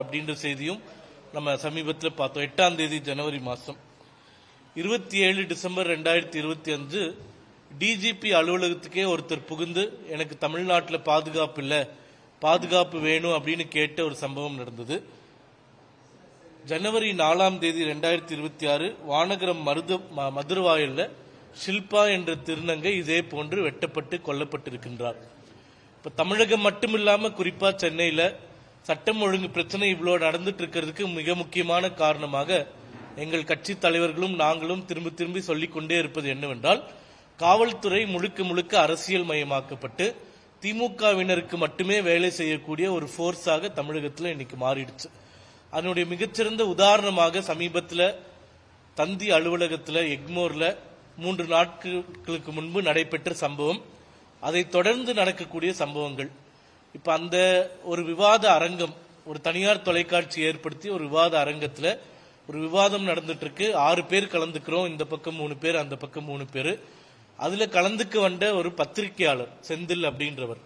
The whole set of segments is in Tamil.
அப்படின்ற செய்தியும் நம்ம சமீபத்தில் பார்த்தோம். 8ஆம் தேதி ஜனவரி மாதம் 27 டிசம்பர் 2025 டிஜிபி அலுவலகத்துக்கே ஒருத்தர் புகுந்து எனக்கு தமிழ்நாட்டில் பாதுகாப்பு இல்லை, பாதுகாப்பு வேணும் அப்படின்னு கேட்ட ஒரு சம்பவம் நடந்தது. ஜனவரி 4ஆம் தேதி 2026 வானகரம் மதுரவாயல்ல ஷில்பா என்ற திருநங்கை இதே போன்று வெட்டப்பட்டு கொல்லப்பட்டிருக்கின்றார். இப்ப தமிழகம் மட்டுமில்லாம குறிப்பா சென்னையில சட்டம் ஒழுங்கு பிரச்சனை இவ்வளவு நடந்துட்டு இருக்கிறதுக்கு மிக முக்கியமான காரணமாக எங்கள் கட்சி தலைவர்களும் நாங்களும் திரும்பி சொல்லிக் கொண்டே இருப்பது என்னவென்றால், காவல்துறை முழுக்க முழுக்க அரசியல் மயமாக்கப்பட்டு திமுகவினருக்கு மட்டுமே வேலை செய்யக்கூடிய ஒரு போர்ஸாக தமிழகத்தில் இன்னைக்கு மாறிடுச்சு. அதனுடைய மிகச்சிறந்த உதாரணமாக சமீபத்தில் தந்தி அலுவலகத்தில் எக்மோர்ல 3 நாட்களுக்கு முன்பு நடைபெற்ற சம்பவம், அதை தொடர்ந்து நடக்கக்கூடிய சம்பவங்கள். இப்ப அந்த ஒரு விவாத அரங்கம், ஒரு தனியார் தொலைக்காட்சி ஏற்படுத்தி ஒரு விவாத அரங்கத்துல ஒரு விவாதம் நடந்துட்டு இருக்கு. 6 பேர் கலந்துக்கிறோம், இந்த பக்கம் 3 பேர், அந்த பக்கம் 3 பேர். அதுல கலந்துக்க வந்த ஒரு பத்திரிகையாளர் செந்தில் அப்படின்றவர்,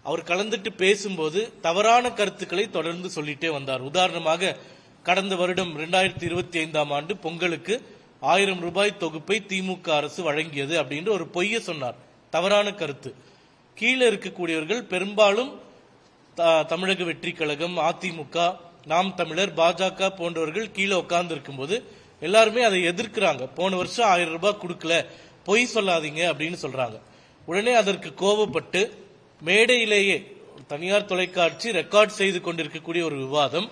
அவர் கலந்துட்டு பேசும்போது தவறான கருத்துக்களை தொடர்ந்து சொல்லிட்டே வந்தார். உதாரணமாக, கடந்த வருடம் 2025ஆம் ஆண்டு பொங்கலுக்கு 1000 ரூபாய் தொகுப்பை திமுக அரசு வழங்கியது அப்படின்ற ஒரு பொய்யை சொன்னார். தவறான கருத்து. கீழே இருக்கக்கூடியவர்கள் பெரும்பாலும் தமிழக வெற்றி கழகம், அதிமுக, நாம் தமிழர், பாஜக போன்றவர்கள் கீழே உட்கார்ந்து இருக்கும்போது எல்லாருமே அதை எதிர்க்கிறாங்க. போன வருஷம் 1000 ரூபாய் கொடுக்கல, பொய் சொல்லாதீங்க அப்படின்னு சொல்றாங்க. உடனே அதற்கு கோபப்பட்டு மேடையிலேயே தனியார் தொலைக்காட்சி ரெக்கார்ட் செய்து கொண்டிருக்கக்கூடிய ஒரு விவாதம்,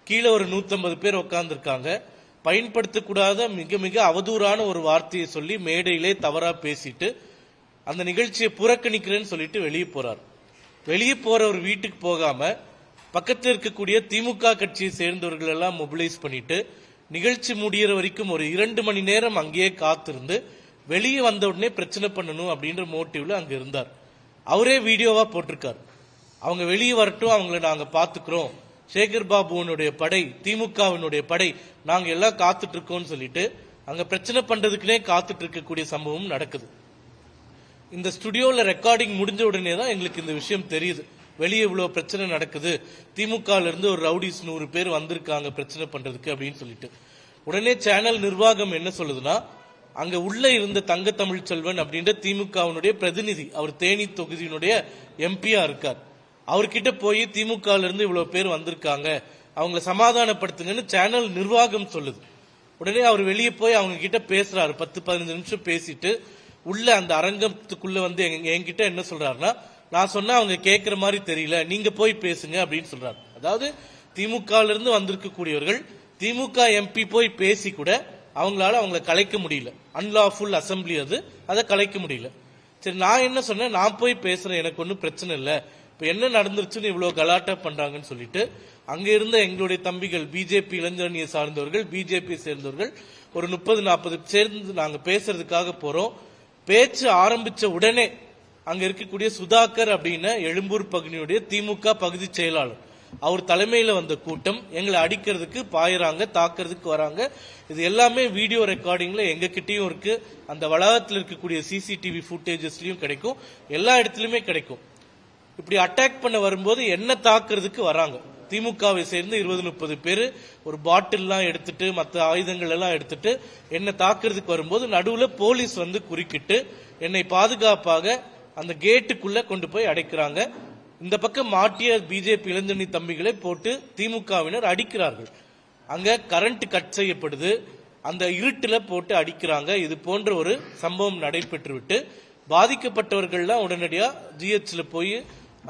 கீழே ஒரு 150 பேர் உட்கார்ந்து இருக்காங்க, பயன்படுத்தக்கூடாத மிக மிக அவதூறான ஒரு வார்த்தையை சொல்லி மேடையிலே தவறா பேசிட்டு அந்த நிகழ்ச்சியை புறக்கணிக்கிறேன்னு சொல்லிட்டு வெளியே போறார். வெளியே போற ஒரு வீட்டுக்கு போகாம பக்கத்தில் இருக்கக்கூடிய திமுக கட்சியை சேர்ந்தவர்கள் எல்லாம் மொபிலைஸ் பண்ணிட்டு நிகழ்ச்சி முடிகிற வரைக்கும் ஒரு 2 மணி நேரம் அங்கேயே காத்திருந்து வெளியே வந்த உடனே பிரச்சனை பண்ணணும் அப்படின்ற மோட்டிவ்ல அங்க இருந்தார். அவரே வீடியோவா போட்டிருக்கார். அவங்க வெளியே வரட்டும், அவங்கள நாங்க பாத்துக்கிறோம், சேகர் பாபுவனுடைய படை, திமுகவினுடைய படை, நாங்க எல்லாம் காத்துட்டு இருக்கோம்னு சொல்லிட்டு அங்க பிரச்சனை பண்றதுக்குனே காத்துட்டு இருக்கக்கூடிய சம்பவம் நடக்குது. இந்த ஸ்டுடியோல ரெக்கார்டிங் முடிஞ்ச உடனே தான் எங்களுக்கு இந்த விஷயம் தெரியுது. வெளியே இவ்வளவு பிரச்சனை நடக்குது, திமுக இருந்து ஒரு ரவுடிஸ் 100 பேர் வந்திருக்காங்க பிரச்சனை பண்றதுக்கு அப்படின்னு சொல்லிட்டு. உடனே சேனல் நிர்வாகம் என்ன சொல்லுதுன்னா, அங்க உள்ள இருந்த தங்க தமிழ் செல்வன் அப்படின்ற திமுகவினுடைய பிரதிநிதி, அவர் தேனி தொகுதியினுடைய எம்பியா இருக்கார், அவர்கிட்ட போய் திமுக இருந்து இவ்வளவு பேர் வந்திருக்காங்க, அவங்களை சமாதானப்படுத்துங்கன்னு சேனல் நிர்வாகம் சொல்லுது. உடனே அவர் வெளியே போய் அவங்க கிட்ட பேசுறாரு. 10-15 நிமிஷம் பேசிட்டு உள்ள அந்த அரங்கத்துக்குள்ள வந்து என்கிட்ட என்ன சொல்றாருன்னா, நான் சொன்னா அவங்க கேட்கிற மாதிரி தெரியல, நீங்க போய் பேசுங்க அப்படின்னு சொல்றாரு. அதாவது திமுக இருந்து வந்திருக்கக்கூடியவர்கள் திமுக எம்பி போய் பேசி கூட அவங்கள கலைக்க முடியல. அன்லாஃபுல் அசம்பிளி அது, அதை கலைக்க முடியல. சரி, நான் என்ன சொன்னேன், நான் போய் பேசுறேன், எனக்கு ஒன்னும் பிரச்சனை இல்லை, இப்ப என்ன நடந்துருச்சுன்னு இவ்வளவு கலாட்டா பண்றாங்கன்னு சொல்லிட்டு அங்க இருந்த எங்களுடைய தம்பிகள், பிஜேபி இளைஞரணியை சார்ந்தவர்கள், பிஜேபி சேர்ந்தவர்கள் ஒரு 30-40 சேர்ந்து நாங்க பேசுறதுக்காக போறோம். பேச்சு ஆரம்பிச்ச உடனே அங்க இருக்கக்கூடிய சுதாகர் அப்படின்னு எழும்பூர் பகுதியுடைய திமுக பகுதி செயலாளர், அவர் தலைமையில வந்த கூட்டம் எங்களை அடிக்கிறதுக்கு பாயறாங்க, தாக்குறதுக்கு வராங்க. இது எல்லாமே வீடியோ ரெக்கார்டிங்ல எங்க கிட்டயும் இருக்கு, அந்த வளாகத்தில் இருக்கக்கூடிய சிசிடிவி ஃபுட்டேஜஸ்லயும் கிடைக்கும், எல்லா இடத்துலயுமே கிடைக்கும். இப்படி அட்டாக் பண்ண வரும்போது என்ன தாக்குறதுக்கு வராங்க, திமுகவை சேர்ந்து 20-30 பேர் ஒரு பாட்டில்லாம் எடுத்துட்டு மற்ற ஆயுதங்கள் எல்லாம் எடுத்துட்டு என்ன தாக்குறதுக்கு வரும்போது நடுவுல போலீஸ் வந்து குறுக்கிட்டு என்னை பாதுகாப்பாக அந்த கேட்டுக்குள்ள கொண்டு போய் அடைக்கிறாங்க. இந்த பக்கம் மாட்டிய பிஜேபி இளைஞரணி தம்பிகளை போட்டு திமுகவினர் அடிக்கிறார்கள். அங்க கரண்ட் கட் செய்யப்படுது, அந்த இருட்டுல போட்டு அடிக்கிறாங்க. இது போன்ற ஒரு சம்பவம் நடைபெற்றுவிட்டு பாதிக்கப்பட்டவர்கள்லாம் உடனடியா ஜிஹெச்ல போய்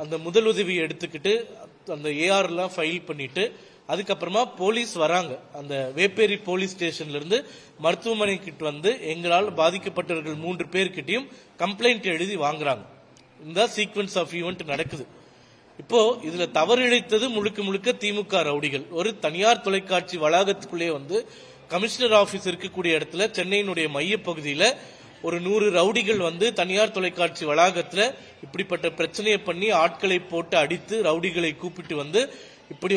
அந்த முதலுதவி எடுத்துக்கிட்டு அந்த ஏஆர் எல்லாம் ஃபைல் பண்ணிட்டு அதுக்கப்புறமா போலீஸ் வராங்க. அந்த வேப்பேரி போலீஸ் ஸ்டேஷன்ல இருந்து மருத்துவமனைக்கு வந்து எங்களால் பாதிக்கப்பட்டவர்கள் 3 பேர்கிட்டையும் கம்ப்ளைண்ட் எழுதி வாங்குறாங்க. இந்த சீக்வன்ஸ் ஆஃப் ஈவெண்ட் நடக்குது. இப்போ இதுல தவறு இழைத்தது முழுக்க முழுக்க திமுக ரவுடிகள். ஒரு தனியார் தொலைக்காட்சி வளாகத்துக்குள்ளே வந்து கமிஷனர் ஆபீஸ் இருக்கக்கூடிய இடத்துல சென்னையினுடைய மைய பகுதியில ஒரு 100 ரவுடிகள் வந்து தனியார் தொலைக்காட்சி வளாகத்துல இப்படிப்பட்ட பிரச்சனையை பண்ணி ஆட்களை போட்டு அடித்து ரவுடிகளை கூப்பிட்டு வந்து இப்படி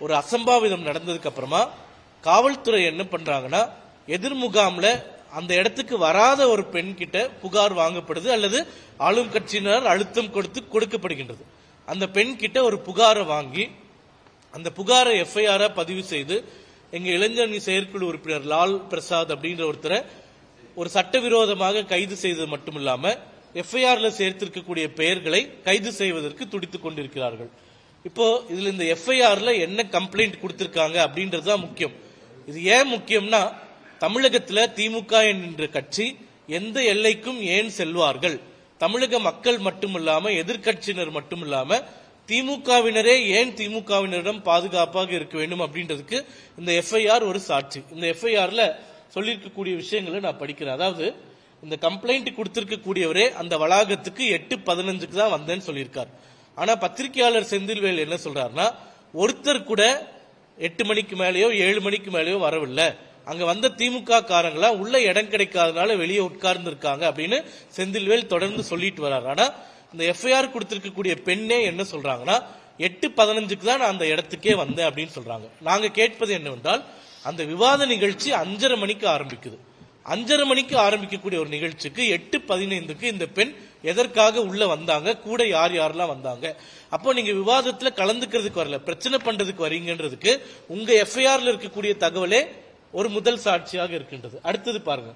ஒரு அசம்பாவிதம் நடந்ததுக்கு அப்புறமா காவல்துறை என்ன பண்றாங்கன்னா, எதிர்முகாம்ல அந்த இடத்துக்கு வராத ஒரு பெண் கிட்ட புகார் வாங்கப்படுது அல்லது ஆளும் கட்சியினர் அழுத்தம் கொடுத்து கொடுக்கப்படுகின்றது. அந்த பெண் கிட்ட ஒரு புகாரை வாங்கி அந்த புகாரை FIR பதிவு செய்து எங்க இளைஞரணி செயற்குழு உறுப்பினர் லால் பிரசாத் அப்படின்ற ஒருத்தரை ஒரு சட்டவிரோதமாக கைது செய்தது மட்டுமில்லாம FIRல சேர்த்திருக்கக்கூடிய பெயர்களை கைது செய்வதற்கு துடித்துக் கொண்டிருக்கிறார்கள். இப்போ இதுல இந்த FIRல என்ன கம்ப்ளைண்ட் கொடுத்திருக்காங்க அப்படின்றதுதான் முக்கியம். இது ஏன் முக்கியம்னா, தமிழகத்துல திமுக என்கின்ற கட்சி எந்த எல்லைக்கும் ஏன் செல்வார்கள், தமிழக மக்கள் மட்டுமில்லாம எதிர்கட்சியினர் மட்டுமில்லாம திமுகவினரே ஏன் திமுகவினரிடம் பாதுகாப்பாக இருக்க வேண்டும் அப்படின்றதுக்கு இந்த FIR ஒரு சாட்சி. இந்த FIRல சொல்லியிருக்கக்கூடிய விஷயங்களை நான் படிக்கிறேன். அதாவது இந்த கம்ப்ளைண்ட் கொடுத்திருக்கக்கூடியவரே அந்த வளாகத்துக்கு 8:15க்கு தான் வந்தேன்னு சொல்லியிருக்கார். ஆனா பத்திரிகையாளர் செந்தில்வேல் என்ன சொல்றாருன்னா, ஒருத்தர் கூட 8 மணிக்கு மேலேயோ 7 மணிக்கு மேலேயோ வரவில்லை, அங்க வந்த திமுக காரங்களா உள்ள இடம் கிடைக்காதனால வெளியே உட்கார்ந்து இருக்காங்க அப்படின்னு செந்தில்வேல் தொடர்ந்து சொல்லிட்டு வர்றாரு. ஆனா இந்த FIR கொடுத்திருக்கக்கூடிய பெண்ணே என்ன சொல்றாங்கன்னா, 8:15க்கு தான் நான் அந்த இடத்துக்கே வந்தேன் அப்படின்னு சொல்றாங்க. நாங்க கேட்பது என்னவென்றால், அந்த விவாத நிகழ்ச்சி 5:30 மணிக்கு ஆரம்பிக்குது. 5:30 மணிக்கு ஆரம்பிக்கக்கூடிய ஒரு நிகழ்ச்சிக்கு 8:15க்கு இந்த பெண் எதற்காக உள்ள வந்தாங்க, கூட யார் யாரெல்லாம் வந்தாங்க? அப்போ நீங்க விவாதத்துல கலந்துக்கிறதுக்கு வரல, பிரச்சனை பண்றதுக்கு வரீங்கன்றதுக்கு உங்க FIRல இருக்கக்கூடிய தகவலே ஒரு முதல் சாட்சியாக இருக்கின்றது. அடுத்தது பாருங்க,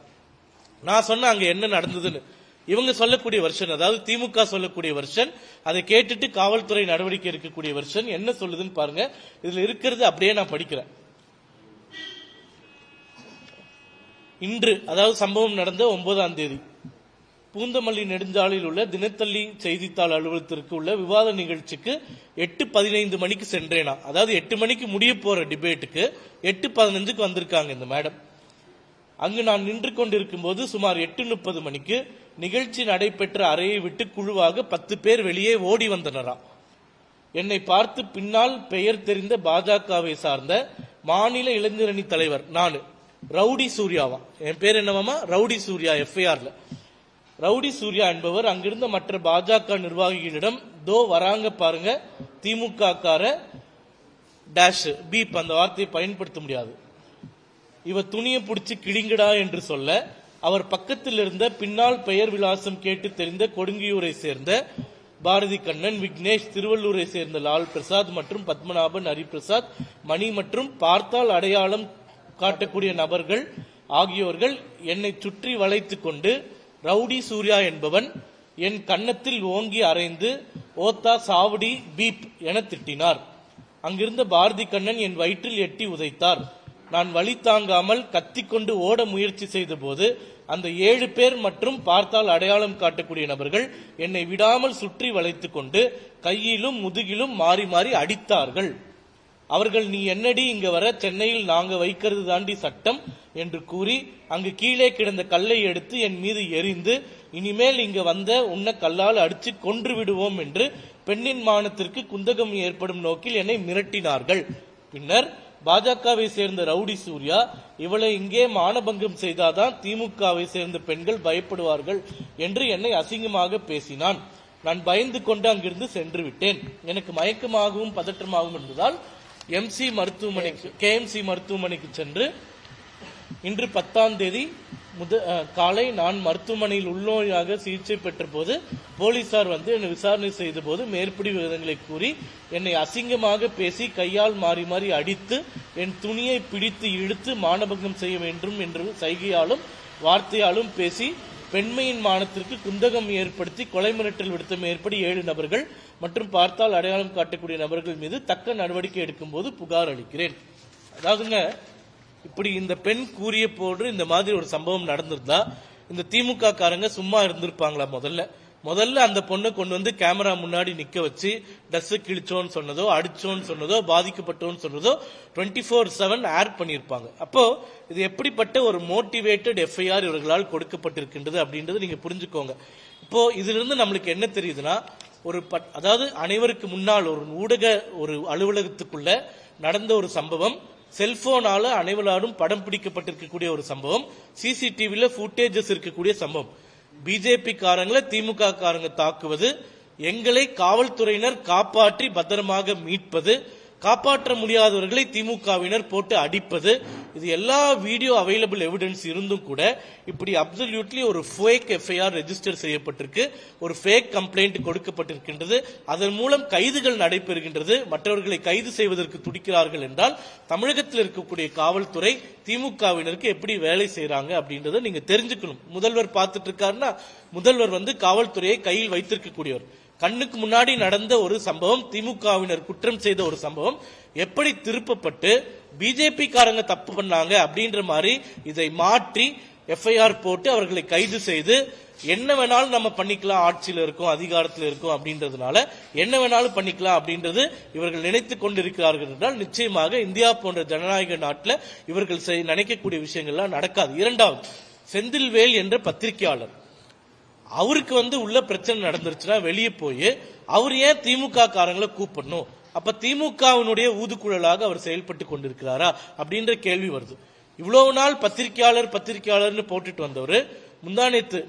நான் சொன்ன அங்க என்ன நடந்ததுன்னு இவங்க சொல்லக்கூடிய வெர்ஷன், அதாவது திமுக சொல்லக்கூடிய வெர்ஷன், அதை கேட்டுட்டு காவல்துறை நடவடிக்கை எடுக்கக்கூடிய வெர்ஷன் என்ன சொல்லுதுன்னு பாருங்க. இதுல இருக்கிறது அப்படியே நான் படிக்கிறேன். இன்று, அதாவது சம்பவம் நடந்த 9ஆம் தேதி, பூந்தமல்லி நெடுஞ்சாலையில் உள்ள தினத்தள்ளி செய்தித்தாள் அலுவலகத்திற்கு உள்ள விவாத நிகழ்ச்சிக்கு 8:15 மணிக்கு சென்றேனா, அதாவது 8 மணிக்கு முடிய போற டிபேட்டுக்கு 8:15க்கு வந்திருக்காங்க இந்த மேடம். அங்கு நான் நின்று கொண்டிருக்கும் போது சுமார் 8:30 மணிக்கு நிகழ்ச்சி நடைபெற்ற அறையை விட்டு குழுவாக 10 பேர் வெளியே ஓடி வந்தனரா. என்னை பார்த்து பின்னால் பெயர் தெரிந்த பாஜகவை சார்ந்த மாநில இளைஞரணி தலைவர் நான், ரவுடி சூர்யாவா, என் பேர் என்னவாமா, ரவுடி சூர்யா, FIRல ரவுடி சூர்யா என்பவர் அங்கிருந்த மற்ற பாஜக நிர்வாகிகளிடம், தோ வராங்க பாருங்க திமுக கார டேஷ் பீப், அந்த வார்த்தையை பயன்படுத்த முடியாது, இவ துணியை பிடிச்சு கிழிங்கடா என்று சொல்ல, அவர் பக்கத்தில் இருந்த பின்னால் பெயர் விலாசம் கேட்டு தெரிந்த கொடுங்கியூரை சேர்ந்த பாரதி கண்ணன், விக்னேஷ், திருவள்ளூரை சேர்ந்த லால் பிரசாத் மற்றும் பத்மநாபன், ஹரிபிரசாத், மணி மற்றும் பார்த்தால் அடையாளம் காட்டக்கூடிய நபர்கள் ஆகியோர்கள் என்னை சுற்றி வளைத்துக் கொண்டு, ரவுடி சூர்யா என்பவன் என் கன்னத்தில் ஓங்கி அறைந்து ஓத்தா சாவடி பீப் என திட்டினார். அங்கிருந்த பாரதி கண்ணன் என் வயிற்றில் எட்டி உதைத்தார். நான் வலி தாங்காமல் கத்திக்கொண்டு ஓட முயற்சி செய்த போது அந்த 7 பேர் மற்றும் பார்த்தால் அடையாளம் காட்டக்கூடிய நபர்கள் என்னை விடாமல் சுற்றி வளைத்துக் கொண்டு கையிலும் முதுகிலும் மாறி மாறி அடித்தார்கள். அவர்கள், நீ என்னடி இங்க வர, சென்னையில் நாங்க வைக்கிறது தாண்டி சட்டம் என்று கூறி அங்கு கீழே கிடந்த கல்லை எடுத்து என் மீது எறிந்து, இனிமேல் இங்க வந்த உன்னை கல்லால் அடிச்சு கொன்று விடுவோம் என்று பெண்ணின் மானத்திற்கு குந்தகம் ஏற்படும் நோக்கில் என்னை மிரட்டினார்கள். பின்னர் பாஜகவை சேர்ந்த ரவுடி சூர்யா, இவளை இங்கே மானபங்கம் செய்தாதான் திமுகவை சேர்ந்த பெண்கள் பயப்படுவார்கள் என்று என்னை அசிங்கமாக பேசினான். நான் பயந்து கொண்டு அங்கிருந்து சென்று விட்டேன். எனக்கு மயக்கமாகவும் பதற்றமாகவும் இருந்ததால் KMC மருத்துவமனைக்கு சென்று இன்று 10ஆம் தேதி காலை நான் மருத்துவமனையில் உள்நோயாக சிகிச்சை பெற்ற போது போலீசார் வந்து என்னை விசாரணை செய்த போது மேற்படி விவரங்களை கூறி என்னை அசிங்கமாக பேசி கையால் மாறி மாறி அடித்து என் துணியை பிடித்து இழுத்து மானபங்கம் செய்ய வேண்டும் என்று சைகையாலும் வார்த்தையாலும் பேசி பெண்மையின் மானத்திற்கு குந்தகம் ஏற்படுத்தி கொலை மிரட்டல் விடுத்த மேற்படி 7 நபர்கள் மற்றும் பார்த்தால் அடையாளம் காட்டக்கூடிய நபர்கள் மீது தக்க நடவடிக்கை எடுக்கும் போது புகார் அளிக்கிறேன். அதாவதுங்க, இப்படி இந்த பெண் கூறிய போன்று இந்த மாதிரி ஒரு சம்பவம் நடந்திருந்தா இந்த திமுக காரங்க சும்மா இருந்திருப்பாங்களா? முதல்ல அந்த பொண்ணை கொண்டு வந்து கேமரா முன்னாடி நிக்க வச்சு டஸ் கிழிச்சோன்னு சொன்னதோ, அடிச்சோன்னு சொன்னதோ, பாதிக்கப்பட்டோன்னு சொன்னதோ 24/7 ஏர் பண்ணியிருப்பாங்க. அப்போ இது எப்படிப்பட்ட ஒரு மோட்டிவேட்டட் FIR இவர்களால் கொடுக்கப்பட்டிருக்கின்றது அப்படின்றது நீங்க புரிஞ்சுக்கோங்க. இப்போ இதுல இருந்து நம்மளுக்கு என்ன தெரியுதுன்னா, அதாவது அனைவருக்கு முன்னால் ஒரு அலுவலகத்துக்குள்ள நடந்த ஒரு சம்பவம், செல்போனால அனைவராலும் படம் பிடிக்கப்பட்டிருக்கக்கூடிய ஒரு சம்பவம், CCTVல ஃபுட்டேஜஸ் இருக்கக்கூடிய சம்பவம், பிஜேபி காரங்களை திமுக காரங்க தாக்குவது, எங்களை காவல்துறையினர் காப்பாற்றி பத்திரமாக மீட்பது, காப்பாற்ற முடியாதவர்களை திமுகவினர் போட்டு அடிப்பது, இது எல்லா வீடியோ அவைலபிள் எவிடன்ஸ் இருந்தும் கூட இப்படி அப்சல்யூட்லி ஒரு ஃபேக் எஃப்ஐஆர் ரெஜிஸ்டர் செய்யப்பட்டிருக்கு, ஒரு ஃபேக் கம்ப்ளைண்ட் கொடுக்கப்பட்டிருக்கின்றது, அதன் மூலம் கைதுகள் நடைபெறுகின்றது, மற்றவர்களை கைது செய்வதற்கு துடிக்கிறார்கள் என்றால் தமிழகத்தில் இருக்கக்கூடிய காவல்துறை திமுகவினருக்கு எப்படி வேலை செய்யறாங்க அப்படின்றத நீங்க தெரிஞ்சுக்கணும். முதல்வர் பார்த்துட்டு இருக்காருன்னா முதல்வர் காவல்துறையை கையில் வைத்திருக்கக்கூடியவர். கண்ணுக்கு முன்னாடி நடந்த ஒரு சம்பவம், திமுகவினர் குற்றம் செய்த ஒரு சம்பவம் எப்படி திருப்பப்பட்டு பிஜேபி காரங்க தப்பு பண்ணாங்க அப்படின்ற மாதிரி இதை மாற்றி எஃப்ஐஆர் போட்டு அவர்களை கைது செய்து என்ன வேணாலும் நம்ம பண்ணிக்கலாம், ஆட்சியில் இருக்கும் அதிகாரத்தில் இருக்கும் அப்படின்றதுனால என்ன வேணாலும் பண்ணிக்கலாம் அப்படின்றது இவர்கள் நினைத்துக் கொண்டிருக்கிறார்கள் என்றால் நிச்சயமாக இந்தியா போன்ற ஜனநாயக நாட்டில் இவர்கள் நினைக்கக்கூடிய விஷயங்கள்லாம் நடக்காது. இரண்டாவது, செந்தில்வேல் என்ற பத்திரிகையாளர், அவருக்கு உள்ள பிரச்சனை நடந்துருச்சுன்னா வெளியே போய் அவர் ஏன் திமுக காரங்களை கூப்பிடணும்? அப்ப திமுகவினுடைய ஊதுக்குழலாக அவர் செயல்பட்டு கொண்டிருக்கிறாரா அப்படின்ற கேள்வி வருது. இவ்வளவு நாள் பத்திரிகையாளர்னு போட்டுட்டு வந்தவர்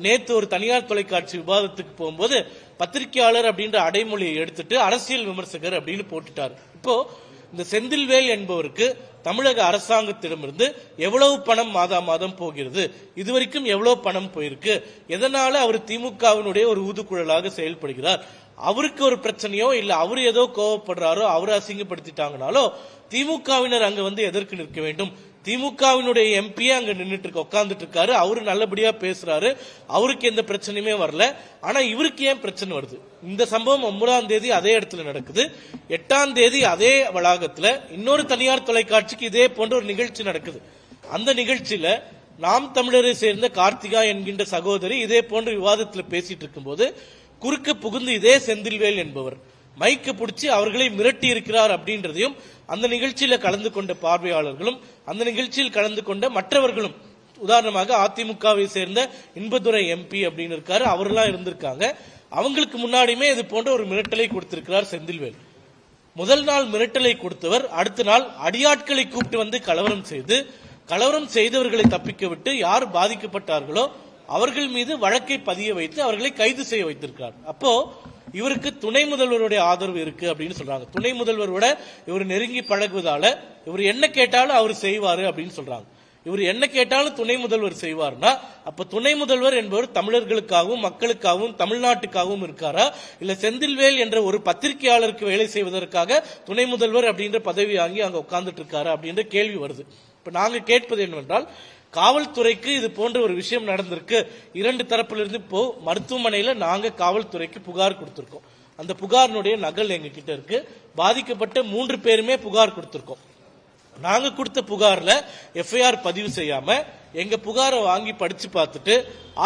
நேத்து ஒரு தனியார் தொலைக்காட்சி விவாதத்துக்கு போகும்போது பத்திரிகையாளர் அப்படின்ற அடைமொழியை எடுத்துட்டு அரசியல் விமர்சகர் அப்படின்னு போட்டுட்டார். இப்போ இந்த செந்தில்வேல் என்பவருக்கு தமிழக அரசாங்கத்திடமிருந்து எவ்வளவு பணம் மாதம் போகிறது, இதுவரைக்கும் எவ்வளவு பணம் போயிருக்கு, எதனால அவர் திமுகவினுடைய ஒரு ஊதுக்குழலாக செயல்படுகிறார், அவருக்கு ஒரு பிரச்சனையோ இல்ல அவர் ஏதோ கோவப்படுறாரோ அவரை அசிங்கப்படுத்திட்டாங்கனாலோ திமுகவினர் அங்க எதற்கு நிற்க வேண்டும்? திமுகவினுடைய எம்பியே அங்க நின்றுட்டு உட்கார்ந்துட்டு இருக்காரு, அவரு நல்லபடியா பேசுறாரு, அவருக்கு எந்த பிரச்சனையுமே வரல. ஆனா இவருக்கு ஏன் பிரச்சனை வருது? இந்த சம்பவம் 9ஆம் தேதி அதே இடத்துல நடக்குது. 8ஆம் தேதி அதே வளாகத்துல இன்னொரு தனியார் தொலைக்காட்சிக்கு இதே போன்ற ஒரு நிகழ்ச்சி நடக்குது. அந்த நிகழ்ச்சியில நாம் தமிழரை சேர்ந்த கார்த்திகா என்கின்ற சகோதரி இதே போன்ற விவாதத்தில் பேசிட்டு இருக்கும்போது குறுக்க புகுந்து இதே செந்தில்வேல் என்பவர் மைக்கு பிடிச்சி அவர்களை மிரட்டி இருக்கிறார் அப்படின்றதையும் அந்த நிகழ்ச்சியில கலந்து கொண்ட பார்வையாளர்களும் அந்த நிகழ்ச்சியில் கலந்து கொண்ட மற்றவர்களும், உதாரணமாக அதிமுகவை சேர்ந்த இன்பதுரை எம்பி அப்படின்னு இருக்காரு, அவரெல்லாம் இருந்திருக்காங்க. அவங்களுக்கு முன்னாடியுமே இது போன்ற ஒரு மிரட்டலை கொடுத்திருக்கிறார் செந்தில்வேல். முதல் நாள் மிரட்டலை கொடுத்தவர் அடுத்த நாள் அடியாட்களை கூப்பிட்டு கலவரம் செய்தவர்களை தப்பிக்க விட்டு யார் பாதிக்கப்பட்டார்களோ அவர்கள் மீது வழக்கை பதிய வைத்து அவர்களை கைது செய்ய வைத்திருக்கிறார். அப்போ இவருக்கு துணை முதல்வருடைய ஆதரவு இருக்கு அப்படின்னு சொல்றாங்க. துணை முதல்வரோட இவர் நெருங்கி பழகுவதால இவர் என்ன கேட்டாலும் அவர் செய்வாரு அப்படின்னு சொல்றாங்க. இவர் என்ன கேட்டாலும் துணை முதல்வர் செய்வார்னா அப்ப துணை முதல்வர் என்பவர் தமிழர்களுக்காகவும் மக்களுக்காகவும் தமிழ்நாட்டுக்காகவும் இருக்காரா, இல்ல செந்தில்வேல் என்ற ஒரு பத்திரிகையாளருக்கு வேலை செய்வதற்காக துணை முதல்வர் அப்படின்ற பதவி வாங்கி அங்க உட்கார்ந்துட்டு இருக்காரா அப்படின்ற கேள்வி வருது. இப்ப நாங்க கேட்பது என்னவென்றால், காவல்துறைக்கு இது போன்ற ஒரு விஷயம் நடந்திருக்கு, இரண்டு தரப்பிலிருந்து இப்போ மருத்துவமனையில நாங்க காவல்துறைக்கு புகார் கொடுத்திருக்கோம். அந்த புகாரினுடைய நகல் எங்க கிட்ட இருக்கு. பாதிக்கப்பட்ட 3 பேருமே புகார் கொடுத்திருக்கோம். நாங்க கொடுத்த புகார்ல எஃப்ஐஆர் பதிவு செய்யாம எங்க புகாரை வாங்கி படிச்சு பார்த்துட்டு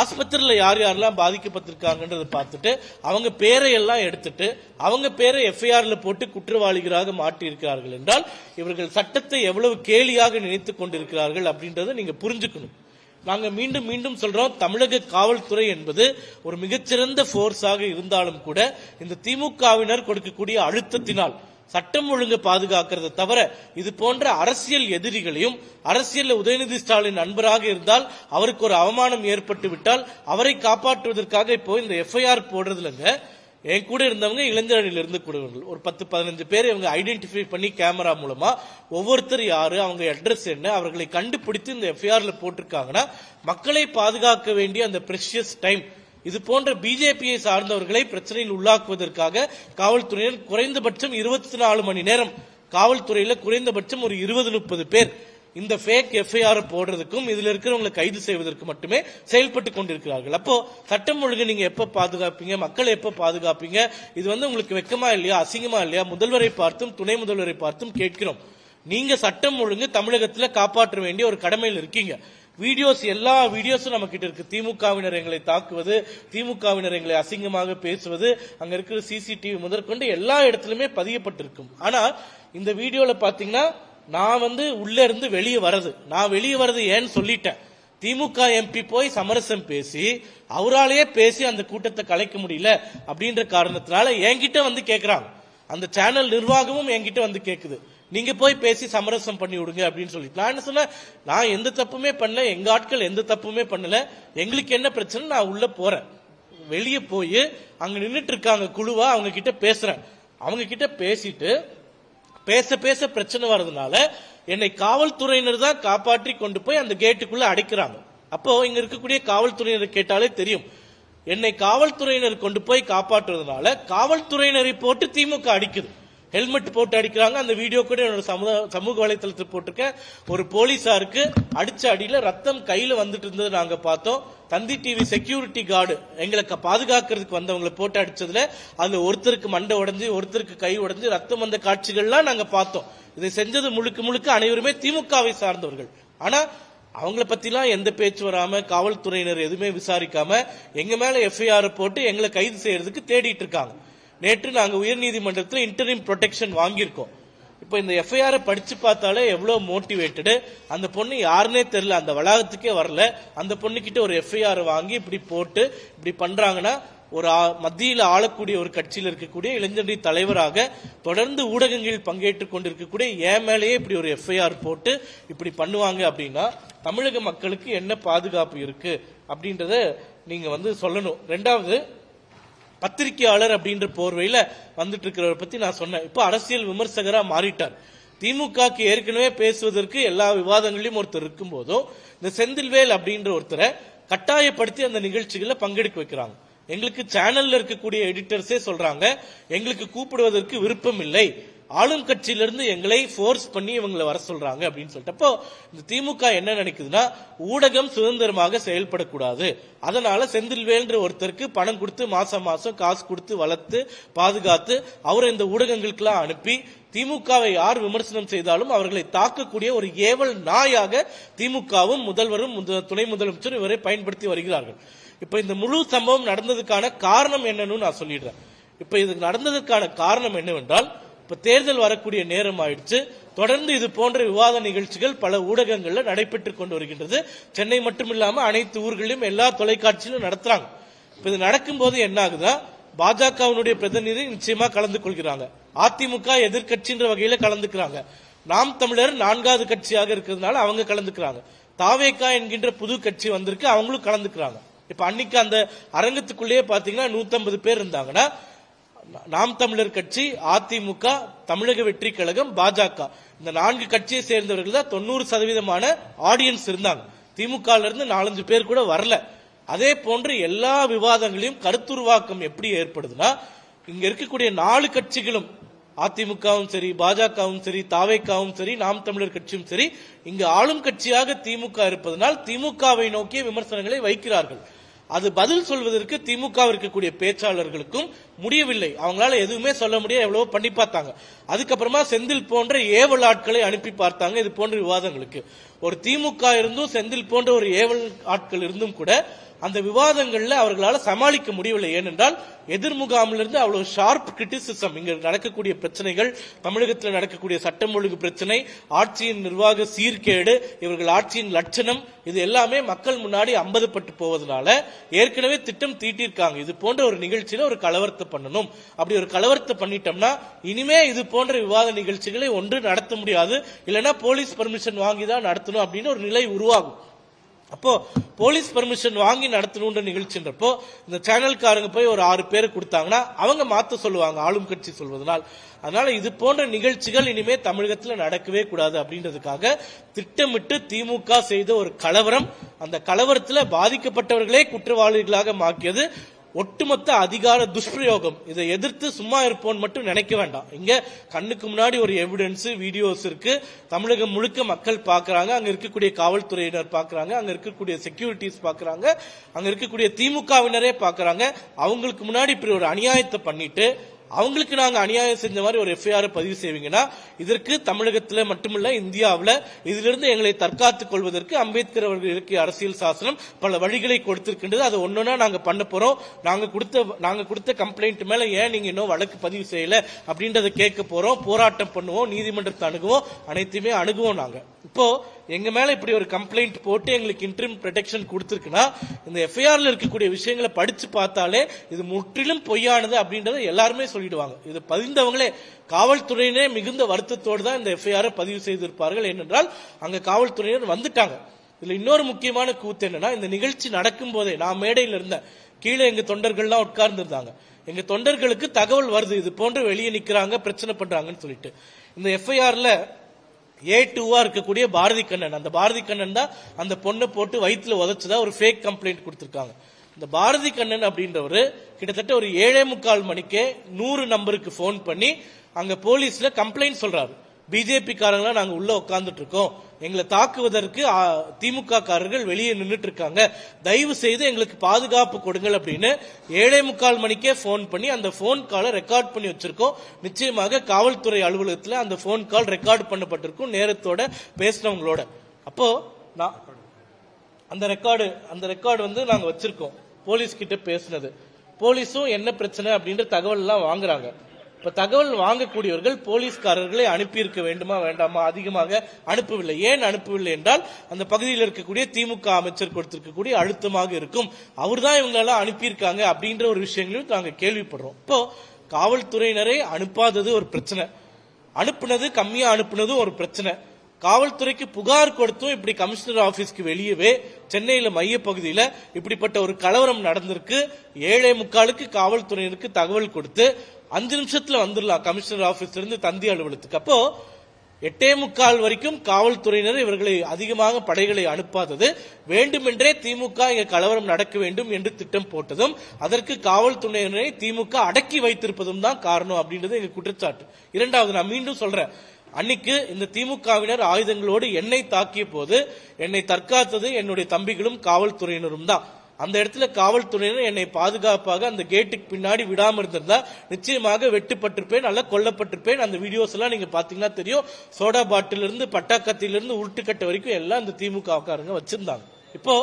ஆஸ்பத்திரியில யார் யாரெல்லாம் பாதிக்கப்பட்டிருக்காங்கன்றதை பார்த்துட்டு அவங்க பேரை எல்லாம் எடுத்துட்டு அவங்க பேரை எஃப்ஐஆர்ல போட்டு குற்றவாளிகளாக மாற்றியிருக்கிறார்கள் என்றால் இவர்கள் சட்டத்தை எவ்வளவு கேலியாக நினைத்துக் கொண்டிருக்கிறார்கள் அப்படின்றத நீங்க புரிஞ்சுக்கணும். நாங்க மீண்டும் மீண்டும் சொல்றோம், தமிழக காவல்துறை என்பது ஒரு மிகச்சிறந்த போர்ஸாக இருந்தாலும் கூட இந்த திமுகவினர் கொடுக்கக்கூடிய அழுத்தத்தினால் சட்டம் ஒழுங்கு பாதுகாக்கிறத தவிர இது போன்ற அரசியல் எதிரிகளையும், அரசியல் உதயநிதி ஸ்டாலின் நண்பராக இருந்தால் அவருக்கு ஒரு அவமானம் ஏற்பட்டு விட்டால் அவரை காப்பாற்றுவதற்காக இப்போ இந்த எஃப்ஐஆர் போடுறதுலங்க என் கூட இருந்தவங்க இளைஞரணியில இருந்து கூடவர்கள் ஒரு 10-15 பேர் இவங்க ஐடென்டிஃபை பண்ணி கேமரா மூலமா ஒவ்வொருத்தர் யாரு, அவங்க அட்ரஸ் என்ன, அவர்களை கண்டுபிடித்து இந்த எஃப்ஐஆர்ல போட்டிருக்காங்கன்னா மக்களை பாதுகாக்க வேண்டிய அந்த பிரஷியஸ் டைம் இது போன்ற பிஜேபியை சார்ந்தவர்களை பிரச்சனையில் உள்ளாக்குவதற்காக காவல்துறையினர் குறைந்தபட்சம் 24 மணி நேரம் காவல்துறையில குறைந்தபட்சம் ஒரு 20-30 பேர் இந்த ஃபேக் எஃப்ஐஆர் போடுறதுக்கும் இதுல இருக்கிறவங்களை கைது செய்வதற்கு மட்டுமே செயல்பட்டு கொண்டிருக்கிறார்கள். அப்போ சட்டம் ஒழுங்கு நீங்க எப்ப பாதுகாப்பீங்க, மக்களை எப்ப பாதுகாப்பீங்க? இது உங்களுக்கு வெக்கமா இல்லையா, அசிங்கமா இல்லையா? முதல்வரை பார்த்தும் துணை முதல்வரை பார்த்தும் கேட்கிறோம். நீங்க சட்டம் ஒழுங்கு தமிழகத்தில் காப்பாற்ற வேண்டிய ஒரு கடமையில் இருக்கீங்க. எல்லா வீடியோஸும் நம்ம கிட்ட இருக்கு. திமுகவினர் எங்களை தாக்குவது, திமுகவினர் எங்களை அசிங்கமாக பேசுவது, அங்க இருக்கிற சிசிடிவி முதற்கொண்டு எல்லா இடத்திலுமே பதியப்பட்டிருக்கும். ஆனா இந்த வீடியோல பாத்தீங்கன்னா நான் உள்ள இருந்து வெளியே வரது ஏன்னு சொல்லிட்டேன். திமுக எம்பி போய் சமரசம் பேசி அவராலேயே பேசி அந்த கூட்டத்தை கலைக்க முடியல அப்படின்ற காரணத்தினால என்கிட்ட கேக்குறாங்க. அந்த சேனல் நிர்வாகமும் என்கிட்ட கேக்குது, நீங்க போய் பேசி சமரசம் பண்ணி விடுங்க அப்படின்னு சொல்லி. நான் என்ன சொன்ன, நான் எந்த தப்புமே பண்ணல, எங்க ஆட்கள் எந்த தப்புமே பண்ணல, எங்களுக்கு என்ன பிரச்சனை, நான் உள்ள போறேன், வெளியே போய் அங்க நின்றுட்டு இருக்காங்க குழுவா, அவங்க கிட்ட பேசுறேன். அவங்க கிட்ட பேசிட்டு பேச பேச பிரச்சனை வர்றதுனால என்னை காவல்துறையினர் தான் காப்பாற்றி கொண்டு போய் அந்த கேட்டுக்குள்ள அடைக்கிறாங்க. அப்போ இங்க இருக்கக்கூடிய காவல்துறையினர் கேட்டாலே தெரியும், என்னை காவல்துறையினர் கொண்டு போய் காப்பாற்றுவதனால காவல்துறையினரை போட்டு திமுக அடிக்குது. ஹெல்மெட் போட்டு அடிக்கிறாங்க. அந்த வீடியோ கூட என்னோட சமூக வலைதளத்தில் போட்டிருக்கேன். ஒரு போலீசாருக்கு அடிச்ச அடியில ரத்தம் கையில வந்துட்டு இருந்தது நாங்க பார்த்தோம். தந்தி டிவி செக்யூரிட்டி கார்டு எங்களை பாதுகாக்கிறதுக்கு வந்தவங்களை போட்டு அடிச்சதுல அதுல ஒருத்தருக்கு மண்டை உடைஞ்சு, ஒருத்தருக்கு கை உடைஞ்சு ரத்தம் வந்த காட்சிகள்லாம் நாங்க பார்த்தோம். இதை செஞ்சது முழுக்க முழுக்க அனைவருமே திமுகவை சார்ந்தவர்கள். ஆனா அவங்கள பத்திலாம் எந்த பேச்சு வராம, காவல்துறையினர் எதுவுமே விசாரிக்காம எங்க மேல எஃப்ஐஆர் போட்டு எங்களை கைது செய்யறதுக்கு தேடிட்டு இருக்காங்க. நேற்று நாங்க உயர்நீதிமன்றத்தில் இன்டரிம் ப்ரொடெக்ஷன் வாங்கியிருக்கோம். இப்ப இந்த எஃப்ஐஆர் படிச்சு பார்த்தாலே எவ்வளவு மோட்டிவேட்டடு. அந்த பொண்ணு யாருன்னே தெரியல, அந்த வளாகத்துக்கே வரல. அந்த பொண்ணுகிட்ட ஒரு எஃப்ஐஆர் வாங்கி இப்படி போட்டு இப்படி பண்றாங்கன்னா, ஒரு மத்தியில் ஆளக்கூடிய ஒரு கட்சியில் இருக்கக்கூடிய இளைஞரணி தலைவராக தொடர்ந்து ஊடகங்களில் பங்கேற்றுக் கொண்டிருக்கக்கூடிய என் மேலேயே இப்படி ஒரு எஃப்ஐஆர் போட்டு இப்படி பண்ணுவாங்க அப்படின்னா தமிழக மக்களுக்கு என்ன பாதுகாப்பு இருக்கு அப்படின்றத நீங்க சொல்லணும். ரெண்டாவது, பத்திரிகையாளர் அப்படின்ற போர்வையில வந்துட்டு இருக்கிறவரை பத்தி நான் சொன்னேன். இப்ப அரசியல் விமர்சகரா மாறிட்டார். திமுகக்கு ஏற்கனவே பேசுவதற்கு எல்லா விவாதங்களிலும் ஒருத்தர் இருக்கும் போதும் இந்த செந்தில்வேல் அப்படின்ற ஒருத்தரை கட்டாயப்படுத்தி அந்த நிகழ்ச்சிகளை பங்கெடுக்க வைக்கிறாங்க. எங்களுக்கு சேனல்ல இருக்கக்கூடிய எடிட்டர்ஸே சொல்றாங்க, எங்களுக்கு கூப்பிடுவதற்கு விருப்பம் இல்லை, ஆளும் கட்சியிலிருந்து எங்களை போர்ஸ் பண்ணி இவங்களை வர சொல்றாங்க அப்படின்னு சொல்லிட்டு. அப்போ இந்த திமுக என்ன நினைக்குதுன்னா, ஊடகம் சுதந்திரமாக செயல்படக்கூடாது, அதனால செந்தில்வேல்ன்ற ஒருத்தருக்கு பணம் கொடுத்து மாசம் மாசம் காசு கொடுத்து வளர்த்து பாதுகாத்து அவரை இந்த ஊடகங்களுக்கெல்லாம் அனுப்பி திமுகவை யார் விமர்சனம் செய்தாலும் அவர்களை தாக்கக்கூடிய ஒரு ஏவல் நாயாக திமுகவும் முதல்வரும் துணை முதலமைச்சரும் இவரை பயன்படுத்தி வருகிறார்கள். இப்ப இந்த முழு சம்பவம் நடந்ததுக்கான காரணம் என்னன்னு நான் சொல்லிடுறேன். இப்ப இது நடந்ததுக்கான காரணம் என்னவென்றால், இப்ப தேர்தல் வரக்கூடிய நேரம் ஆயிடுச்சு. தொடர்ந்து இது போன்ற விவாத நிகழ்ச்சிகள் பல ஊடகங்கள்ல நடைபெற்றுக் கொண்டு வருகின்றது. சென்னை மட்டுமில்லாம அனைத்து ஊர்களிலும் எல்லா தொலைக்காட்சியிலும் நடத்துறாங்க. இப்ப இது நடக்கும் போது என்ன ஆகுதா, பாஜகவினுடைய பிரதிநிதி நிச்சயமா கலந்து கொள்கிறாங்க, அதிமுக எதிர்கட்சின்ற வகையில கலந்துக்கிறாங்க, நாம் தமிழர் 4வது கட்சியாக இருக்கிறதுனால அவங்க கலந்துக்கிறாங்க, தாவேகா என்கின்ற புது கட்சி வந்திருக்கு, அவங்களும் கலந்துக்கிறாங்க. இப்ப அன்னைக்கு அந்த அரங்கத்துக்குள்ளேயே பாத்தீங்கன்னா 150 பேர் இருந்தாங்கன்னா, நாம் தமிழர் கட்சி, அதிமுக, தமிழக வெற்றி கழகம், பாஜக இந்த 4 கட்சியை சேர்ந்தவர்கள் தான் 90% ஆடியன்ஸ் இருந்தாங்க. திமுக இருந்து 4-5 பேர் கூட வரல. அதே போன்று எல்லா விவாதங்களையும் கருத்துருவாக்கம் எப்படி ஏற்படுதுன்னா, இங்க இருக்கக்கூடிய 4 கட்சிகளும், அதிமுகவும் சரி, பாஜகவும் சரி, தாவேக்காவும் சரி, நாம் தமிழர் கட்சியும் சரி, இங்கு ஆளும் கட்சியாக திமுக இருப்பதனால் திமுகவை நோக்கிய விமர்சனங்களை வைக்கிறார்கள். அது பதில் சொல்வதற்கு திமுக இருக்கக்கூடிய பேச்சாளர்களுக்கும் முடியவில்லை. அவங்களால எதுவுமே சொல்ல முடியாது, எவ்வளவோ பண்ணி பார்த்தாங்க. அதுக்கப்புறமா செந்தில் போன்ற ஏவல் ஆட்களை அனுப்பி பார்த்தாங்க. இது போன்ற விவாதங்களுக்கு ஒரு திமுக இருந்தும் செந்தில் போன்ற ஒரு ஏவல் ஆட்கள் இருந்தும் கூட அந்த விவாதங்கள்ல அவர்களால் சமாளிக்க முடியவில்லை. ஏனென்றால் எதிர்முகாமிலிருந்து அவ்வளவு ஷார்ப் கிரிட்டிசிசம், இங்க நடக்கக்கூடிய பிரச்சனைகள், தமிழகத்தில் நடக்கக்கூடிய சட்டம் ஒழுங்கு பிரச்சனை, ஆட்சியின் நிர்வாக சீர்கேடு, இவர்கள் ஆட்சியின் லட்சணம், இது எல்லாமே மக்கள் முன்னாடி அம்பலப்பட்டு போவதனால ஏற்கனவே திட்டம் தீட்டிருக்காங்க. இது போன்ற ஒரு நிகழ்ச்சியில ஒரு கலவரத்தை பண்ணணும். அப்படி ஒரு கலவரத்தை பண்ணிட்டோம்னா இனிமே இது போன்ற விவாத நிகழ்ச்சிகளை ஒன்று நடத்த முடியாது, இல்லைன்னா போலீஸ் பர்மிஷன் வாங்கிதான் நடத்தணும் அப்படின்னு ஒரு நிலை உருவாகும். அப்போ போலீஸ் பர்மிஷன் வாங்கி நடத்தணும்ன்ற நிகழ்ச்சின்றப்போ இந்த சேனல்காரங்க போய் ஒரு 6 பேர் கொடுத்தாங்கன்னா அவங்க மாத்த சொல்லுவாங்க, ஆளும் கட்சி சொல்வதனால். அதனால இது போன்ற நிகழ்ச்சிகள் இனிமே தமிழகத்தில் நடக்கவே கூடாது அப்படின்றதுக்காக திட்டமிட்டு திமுக செய்த ஒரு கலவரம். அந்த கலவரத்தில் பாதிக்கப்பட்டவர்களே குற்றவாளிகளாக மாற்றியது ஒட்டுமொத்த அதிகார துஷ்பிரயோகம். இதை எதிர்த்து சும்மா இருப்போம் மட்டும் நினைக்க வேண்டாம். இங்க கண்ணுக்கு முன்னாடி ஒரு எவிடன்ஸ், வீடியோஸ் இருக்கு. தமிழகம் முழுக்க மக்கள் பாக்குறாங்க, அங்க இருக்கக்கூடிய காவல்துறையினர் பாக்குறாங்க, அங்க இருக்கக்கூடிய செக்யூரிட்டிஸ் பாக்குறாங்க, அங்க இருக்கக்கூடிய திமுகவினரே பாக்குறாங்க. அவங்களுக்கு முன்னாடி இப்படி ஒரு அநியாயத்தை பண்ணிட்டு அவங்களுக்கு நாங்க அநியாயம் செஞ்ச மாதிரி ஒரு எஃப்ஐஆர் பதிவு செய்வீங்கன்னா, இதற்கு தமிழகத்தில் மட்டுமல்ல இந்தியாவில் இதிலிருந்து எங்களை தற்காத்துக் கொள்வதற்கு அம்பேத்கர் அவர்கள் இயற்றிய அரசியல் சாசனம் பல வழிகளை கொடுத்திருக்கின்றது. அதை ஒன்னொன்னா நாங்க பண்ண போறோம். நாங்க கொடுத்த கம்ப்ளைண்ட் மேல ஏன் நீங்க இன்னும் வழக்கு பதிவு செய்யல அப்படின்றத கேட்க போறோம், போராட்டம் பண்ணுவோம், நீதிமன்றத்தை அணுகுவோம், அனைத்துமே அணுகுவோம். நாங்க இப்போ எங்க மேல இப்படி ஒரு கம்ப்ளைண்ட் போட்டு எங்களுக்கு இன்டரிம் ப்ரொடெக்ஷன் கொடுத்திருக்குன்னா, இந்த எஃப்ஐஆர்ல இருக்கக்கூடிய விஷயங்களை படிச்சு பார்த்தாலே இது முற்றிலும் பொய்யானது அப்படின்றத எல்லாருமே சொல்லிடுவாங்க. இது பதிந்தவங்களே, காவல்துறையினே மிகுந்த வருத்தத்தோடு தான் இந்த எஃப்ஐஆர் பதிவு செய்திருப்பார்கள். ஏனென்றால் அங்க காவல்துறையினர் வந்துட்டாங்க. இதுல இன்னொரு முக்கியமான கூத்து என்னன்னா, இந்த நிகழ்ச்சி நடக்கும் போதே நான் மேடையில் இருந்தேன், கீழே எங்க தொண்டர்கள்லாம் உட்கார்ந்து இருந்தாங்க. எங்க தொண்டர்களுக்கு தகவல் வருது, இது போன்று வெளியே நிக்கிறாங்க, பிரச்சனை பண்றாங்கன்னு சொல்லிட்டு. இந்த எஃப்ஐஆர்ல A2 இருக்கக்கூடிய பாரதி கண்ணன், அந்த பாரதி கண்ணன் தான் அந்த பொண்ணை போட்டு வயிற்றுல உதைச்சதா ஒரு ஃபேக் கம்ப்ளைண்ட் கொடுத்திருக்காங்க. இந்த பாரதி கண்ணன் அப்படின்றவரு கிட்டத்தட்ட ஒரு 7:45 மணிக்கே 100 நம்பருக்கு போன் பண்ணி அங்க போலீஸ்ல கம்ப்ளைண்ட் சொல்றாரு. பிஜேபி காரங்களா நாங்க உள்ள உட்கார்ந்துட்டு இருக்கோம், எங்களை தாக்குவதற்கு திமுக காரர்கள் வெளியே நின்றுட்டு இருக்காங்க, தயவு செய்து எங்களுக்கு பாதுகாப்பு கொடுங்கள் அப்படின்னு 7:45 மணிக்கே போன் பண்ணி அந்த போன் காலை ரெக்கார்ட் பண்ணி வச்சிருக்கோம். நிச்சயமாக காவல்துறை அலுவலகத்தில் அந்த போன் கால் ரெக்கார்ட் பண்ணப்பட்டிருக்கும் நேரத்தோட பேசினவங்களோட. அப்போ அந்த ரெக்கார்டு வந்து நாங்க வச்சிருக்கோம். போலீஸ் கிட்ட பேசினது, போலீஸும் என்ன பிரச்சனை அப்படின்ற தகவல் எல்லாம் வாங்குறாங்க. இப்ப தகவல் வாங்கக்கூடியவர்கள் போலீஸ்காரர்களை அனுப்பியிருக்க வேண்டுமா வேண்டாமா? அதிகமாக அனுப்பவில்லை. ஏன் அனுப்பவில்லை என்றால் அந்த பகுதியில் இருக்கக்கூடிய திமுக அமைச்சர் கொடுத்திருக்கக்கூடிய அழுத்தமாக இருக்கும். அவர் தான் இவங்களெல்லாம் அனுப்பியிருக்காங்க அப்படின்ற ஒரு விஷயங்களையும் நாங்க கேள்விப்படுறோம். இப்போ காவல்துறையினரை அனுப்பாதது ஒரு பிரச்சனை, அனுப்புனது கம்மியா அனுப்புனதும் ஒரு பிரச்சனை. காவல்துறைக்கு புகார் கொடுத்தும் இப்படி கமிஷனர் ஆபீஸ்க்கு வெளியவே சென்னையில மைய பகுதியில இப்படிப்பட்ட ஒரு கலவரம் நடந்திருக்கு. 7:45 காவல்துறையினருக்கு தகவல் கொடுத்து 5 நிமிஷத்துல வந்துடலாம் கமிஷனர் ஆபீஸ்ல இருந்து தந்தி அலுவலகத்துக்கு. அப்போ 8:45 வரைக்கும் காவல்துறையினர் இவர்களை அதிகமாக படைகளை அனுப்பாதது, வேண்டுமென்றே திமுக இங்க கலவரம் நடக்க வேண்டும் என்று திட்டம் போட்டதும் அதற்கு காவல்துறையினரை திமுக அடக்கி வைத்திருப்பதும் தான் காரணம் அப்படின்றது எங்க குற்றச்சாட்டு. இரண்டாவது, நான் மீண்டும் சொல்றேன், அன்னைக்கு இந்த திமுகவினர் ஆயுதங்களோடு என்னை தாக்கிய போது என்னை தற்காத்தது என்னுடைய தம்பிகளும் காவல்துறையினரும் தான். அந்த இடத்துல காவல்துறையினர் என்னை பாதுகாப்பாக அந்த கேட்டுக்கு பின்னாடி விடாம இருந்திருந்தா நிச்சயமாக வெட்டுப்பட்டிருப்பேன், அல்ல கொல்லப்பட்டிருப்பேன். அந்த வீடியோஸ் எல்லாம் நீங்க பாத்தீங்கன்னா தெரியும். சோடா பாட்டில இருந்து பட்டாக்கத்திலிருந்து உருட்டுக்கட்டை வரைக்கும் எல்லாம் இந்த திமுக காரங்க வச்சிருந்தாங்க. இப்போ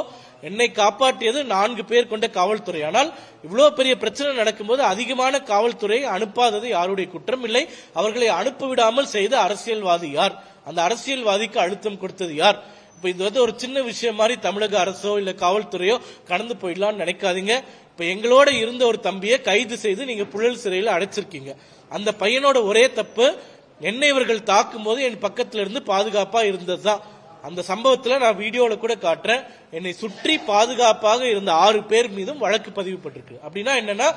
என்னை காப்பாற்றியது 4 பேர் கொண்ட காவல்துறை. ஆனால் இவ்வளவு பெரிய பிரச்சனை நடக்கும்போது அதிகமான காவல்துறையை அனுப்பாதது யாருடைய குற்றம் இல்லை. அவர்களை அனுப்ப விடாமல் செய்த அரசியல்வாதி யார்? அந்த அரசியல்வாதிக்கு அழுத்தம் கொடுத்தது யார்? இப்ப இது வந்து ஒரு சின்ன விஷயம் மாதிரி தமிழக அரசோ இல்ல காவல்துறையோ கடந்து போயிடலாம்னு நினைக்காதீங்க. இப்ப எங்களோட இருந்த ஒரு தம்பியை கைது செய்து நீங்க புழல் சிறையில் அடைச்சிருக்கீங்க. அந்த பையனோட ஒரே தப்பு, என்னை இவர்கள் தாக்கும் போது என் பக்கத்துல இருந்து பாதுகாப்பா இருந்ததுதான். அந்த சம்பவத்துல நான் வீடியோல கூட காட்டுறேன், என்னை சுற்றி பாதுகாப்பாக இருந்த 6 பேர் மீதும் வழக்கு பதிவுப்பட்டிருக்கு. அப்படின்னா என்னன்னா,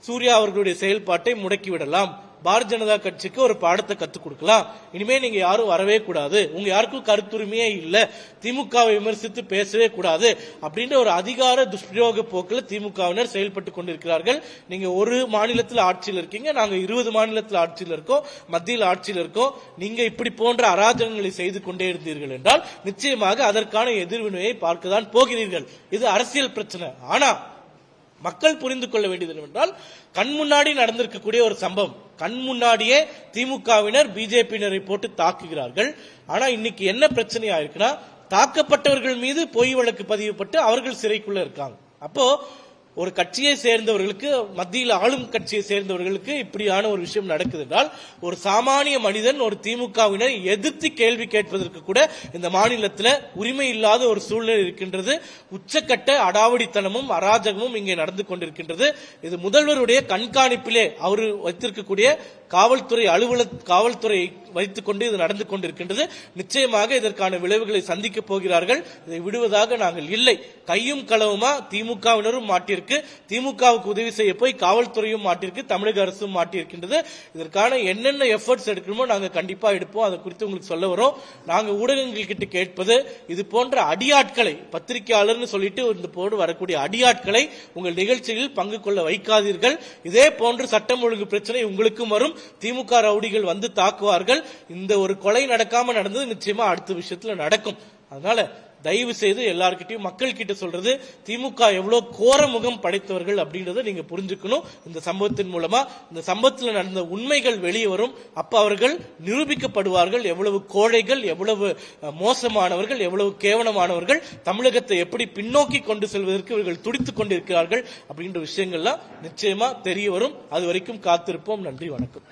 சூர்யா அவர்களுடைய செயல்பாட்டை முடக்கி விடலாம், பாரதிய ஜனதா கட்சிக்கு ஒரு பாடத்தை கத்துக் கொடுக்கலாம், இனிமே நீங்க யாரும் வரவே கூடாது, உங்க யாருக்கும் கருத்துரிமையே இல்ல, திமுகவை விமர்சித்து பேசவே கூடாது அப்படின்ற ஒரு அதிகார துஷ்பிரயோக போக்கில் திமுகவினர் செயல்பட்டு கொண்டிருக்கிறார்கள். நீங்க ஒரு மாநிலத்தில் ஆட்சியில் இருக்கீங்க, நாங்க 20 மாநிலத்தில் ஆட்சியில் இருக்கோம், மத்தியில் ஆட்சியில் இருக்கோம். நீங்க இப்படி போன்ற அராஜகங்களை செய்து கொண்டே இருந்தீர்கள் என்றால் நிச்சயமாக அதற்கான எதிர்வினையை பார்க்கத்தான் போகிறீர்கள். இது அரசியல் பிரச்சனை. ஆனா மக்கள் புரிந்து கொள்ள வேண்டியது என்னவென்றால், கண் முன்னாடி நடந்திருக்கக்கூடிய ஒரு சம்பவம், கண் முன்னாடியே திமுகவினர் பிஜேபியினரை போட்டு தாக்குகிறார்கள். ஆனா இன்னைக்கு என்ன பிரச்சனையா இருக்குன்னா, தாக்கப்பட்டவர்கள் மீது பொய் வழக்கு பதிவுப்பட்டு அவர்கள் சிறைக்குள்ள இருக்காங்க. அப்போ ஒரு கட்சியை சேர்ந்தவர்களுக்கு, மத்தியில் ஆளும் கட்சியை சேர்ந்தவர்களுக்கு இப்படியான ஒரு விஷயம் நடக்குது என்றால், ஒரு சாமானிய மனிதன் ஒரு திமுகவினர் எதிர்த்து கேள்வி கேட்பதற்கு கூட இந்த மாநிலத்தில் உரிமை இல்லாத ஒரு சூழ்நிலை இருக்கின்றது. உச்சக்கட்ட அடாவடித்தனமும் அராஜகமும் இங்கே நடந்து கொண்டிருக்கின்றது. இது முதல்வருடைய கண்காணிப்பிலே அவர் வைத்திருக்கக்கூடிய காவல்துறை வைத்துக் கொண்டு இது நடந்து கொண்டிருக்கின்றது. நிச்சயமாக இதற்கான விளைவுகளை சந்திக்க போகிறார்கள். இதை விடுவதாக நாங்கள் இல்லை. கையும் களவுமா திமுகவினரும் மாட்டியிருக்கு, திமுகவுக்கு உதவி செய்ய போய் காவல்துறையும் மாட்டிருக்கு, தமிழக அரசும் மாட்டியிருக்கின்றது. இதற்கான என்னென்ன எஃபர்ட்ஸ் எடுக்கணுமோ நாங்கள் கண்டிப்பா எடுப்போம். அதை குறித்து உங்களுக்கு சொல்ல வரோம். நாங்க ஊடகங்கள் கிட்ட கேட்பது, இது போன்ற அடியாட்களை, பத்திரிகையாளர்னு சொல்லிட்டு இந்த போன்று வரக்கூடிய அடியாட்களை உங்கள் நிகழ்ச்சியில் பங்கு கொள்ள வைக்காதீர்கள். இதே போன்று சட்டம் ஒழுங்கு பிரச்சனை உங்களுக்கும் வரும், திமுக ரவுடிகள் வந்து தாக்குவார்கள். இந்த ஒரு கொலை நடக்காம நடந்தது நிச்சயமா அடுத்த விஷயத்துல நடக்கும். அதனால தயவு செய்து எல்லார்கிட்டையும், மக்கள் கிட்ட சொல்றது, திமுக எவ்வளவு கோர முகம் படைத்தவர்கள் அப்படின்றத நீங்க புரிஞ்சுக்கணும். இந்த சம்பவத்தின் மூலமா இந்த சம்பவத்தில் நடந்த உண்மைகள் வெளியே வரும். அப்ப அவர்கள் நிரூபிக்கப்படுவார்கள். எவ்வளவு கோழைகள், எவ்வளவு மோசமானவர்கள், எவ்வளவு கேவலமானவர்கள், தமிழகத்தை எப்படி பின்னோக்கி கொண்டு செல்வதற்கு இவர்கள் துடித்துக் கொண்டிருக்கிறார்கள் அப்படின்ற விஷயங்கள்லாம் நிச்சயமா தெரிய வரும். அது வரைக்கும் காத்திருப்போம். நன்றி, வணக்கம்.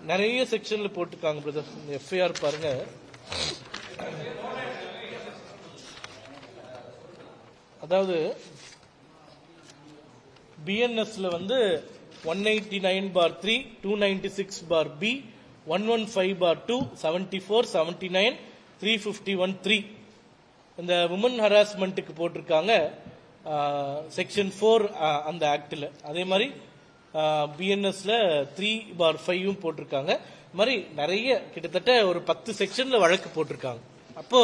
நிறைய செக்ஷன்ல போட்டுருக்காங்க பிரதர். எஃப்ஐஆர் பாருங்க. அதாவது பிஎன்எஸ்ல வந்து 189/3, 296/B, 115/2, 74, 79, 351(3) இந்த உமன் ஹராஸ்மெண்ட்டுக்கு போட்டிருக்காங்க செக்ஷன் 4 அந்த ஆக்ட்ல. அதே மாதிரி பிஎன்எஸ்ல 3/5 போட்டிருக்காங்க. மாதிரி நிறைய கிட்டத்தட்ட ஒரு 10 செக்ஷன்ல வழக்கு போட்டிருக்காங்க. அப்போ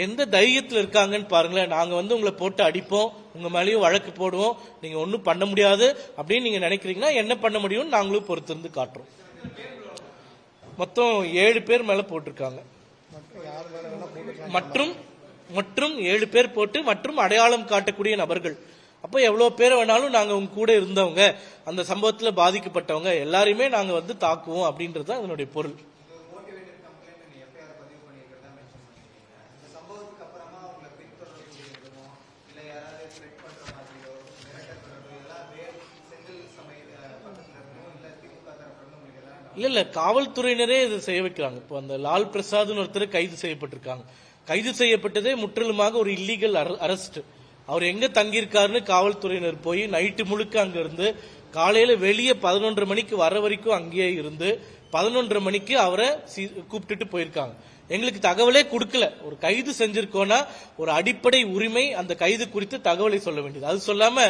எந்த தைரியத்தில் இருக்காங்கன்னு பாருங்களேன். நாங்க உங்களை போட்டு அடிப்போம், உங்க மேலேயும் வழக்கு போடுவோம், நீங்க ஒன்னும் பண்ண முடியாது அப்படின்னு நீங்க நினைக்கிறீங்கன்னா என்ன பண்ண முடியும்னு நாங்களும் பொறுத்திருந்து காட்டுறோம். மொத்தம் 7 பேர் மேல போட்டிருக்காங்க. மற்றும் 7 பேர் போட்டு மற்றும் அடையாளம் காட்டக்கூடிய நபர்கள். அப்போ எவ்வளவு பேர் வேணாலும் நாங்க உங்க கூட இருந்தவங்க, அந்த சம்பவத்துல பாதிக்கப்பட்டவங்க எல்லாரையுமே நாங்க தாக்குவோம் அப்படின்றது தான் அதனுடைய பொருள். இல்ல காவல்துறையினரே இதை செய்ய வைக்கிறாங்க. இப்போ அந்த லால் பிரசாத்னு ஒருத்தர் கைது செய்யப்பட்டிருக்காங்க. கைது செய்யப்பட்டதே முற்றிலுமாக ஒரு இல்லீகல் அரெஸ்ட். அவர் எங்க தங்கியிருக்காருன்னு காவல்துறையினர் போய் நைட்டு முழுக்க அங்க இருந்து காலையில வெளியே 11:30 மணிக்கு வர வரைக்கும் அங்கேயே இருந்து 11:30 மணிக்கு அவரை கூப்பிட்டுட்டு போயிருக்காங்க. எங்களுக்கு தகவலே கொடுக்கல. ஒரு கைது செஞ்சிருக்கோம்னா ஒரு அடிப்படை உரிமை அந்த கைது குறித்து தகவலை சொல்ல வேண்டியது. அது சொல்லாம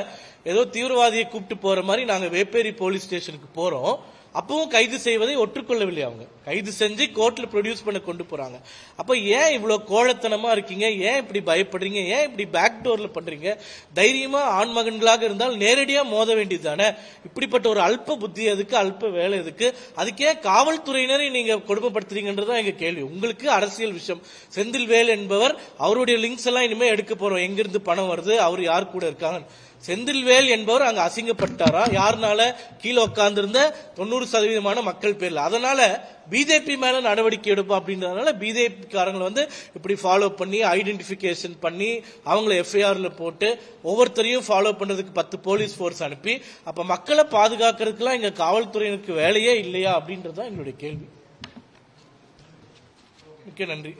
ஏதோ தீவிரவாதியை கூப்பிட்டு போற மாதிரி நாங்க வேப்பேரி போலீஸ் ஸ்டேஷனுக்கு போறோம். அப்பவும் கைது செய்வதை ஒற்றுக்கொள்ளவில்லை. அவங்க கைது செஞ்சு கோர்ட்ல ப்ரொடியூஸ் பண்ண கொண்டு போறாங்க. அப்ப ஏன் இவ்வளவு கோழத்தனமா இருக்கீங்க? ஏன் இப்படி பயப்படுறீங்க? ஏன் இப்படி பேக் டோர்ல பண்றீங்க? தைரியமா ஆண்மகன்களாக இருந்தால் நேரடியா மோத வேண்டியது தானே. இப்படிப்பட்ட ஒரு அல்ப புத்தி எதுக்கு? அல்ப வேலை எதுக்கு? அதுக்கே காவல்துறையினரை நீங்க கொடுமைப்படுத்துறீங்கன்றதான் எங்க கேள்வி. உங்களுக்கு அரசியல் விஷயம். செந்தில்வேல் என்பவர் அவருடைய லிங்க்ஸ் எல்லாம் இனிமே எடுக்க போறோம். எங்கிருந்து பணம் வருது, அவர் யார் கூட இருக்காங்க. செந்தில்வேல் என்பவர் அங்க அசிங்கப்பட்டாரா? யாருனால? கீழே உட்கார்ந்து இருந்த 90% மக்கள் பேர்ல. அதனால பிஜேபி மேல நடவடிக்கை எடுப்போம் அப்படின்றதுனால பிஜேபி காரங்களை இப்படி ஃபாலோ பண்ணி ஐடென்டிபிகேஷன் பண்ணி அவங்களை எஃப்ஐஆர்ல போட்டு ஒவ்வொருத்தரையும் ஃபாலோ பண்றதுக்கு 10 போலீஸ் போர்ஸ் அனுப்பி அப்ப மக்களை பாதுகாக்கிறதுக்குலாம் எங்க காவல்துறையினருக்கு வேலையே இல்லையா அப்படின்றதுதான் எங்களுடைய கேள்வி. மிக்க நன்றி.